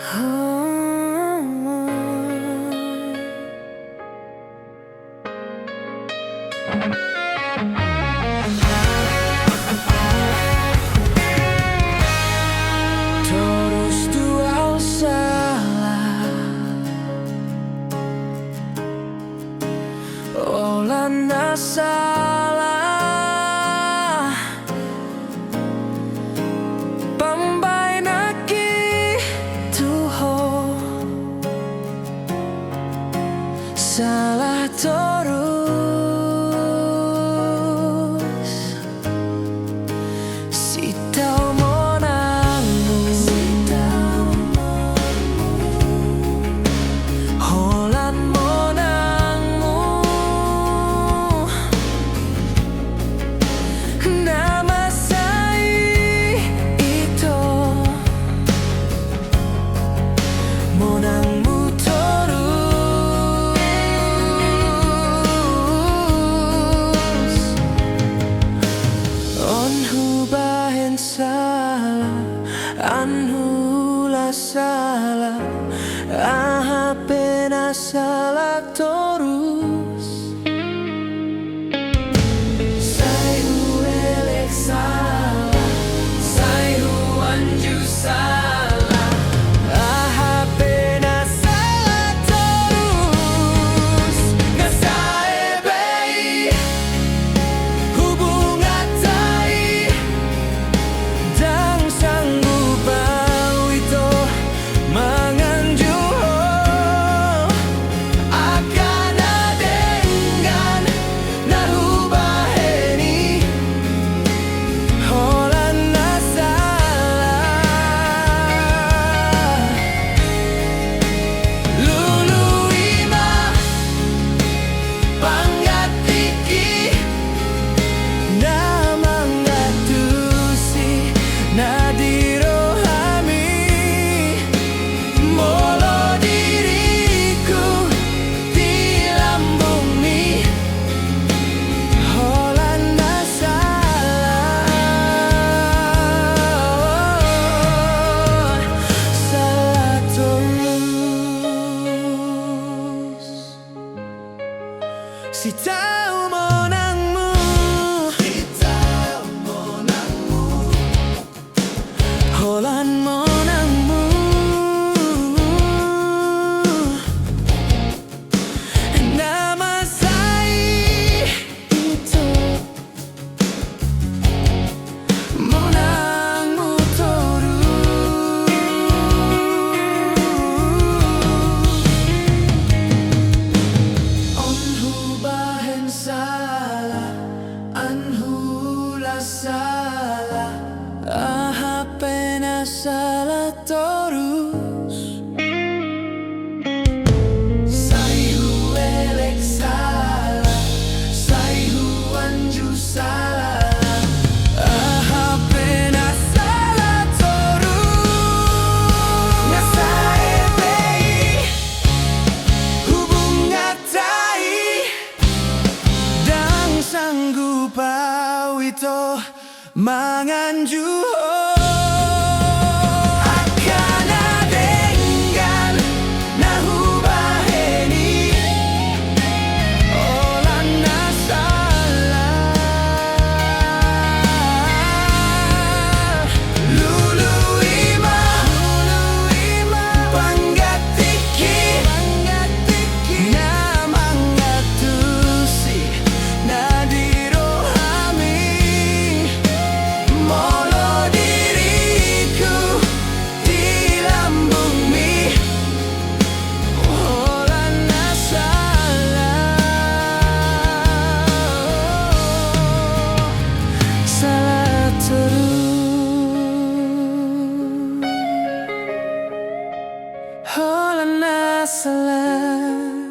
Terus dual salah Olana salah Pambay naki tuho Salah terus Sitaw mo nangmu Holan mo nangmu Namasay ito Mo nangmu salah, anhula salah, pena salah terus. Saya elek salah, saya anju salah, pena salah terus. Nggak saya baik hubungan tai. Si tahu monangmu, si tahu monangmu, holan monangmu, nama saya itu monangmu terus. Salah, anhula salah, pena salah terus. Saya elek salah, saya anju salah, pena salah terus. Nggak saya baik hubungan tai. Sanggup awito manganju. Salah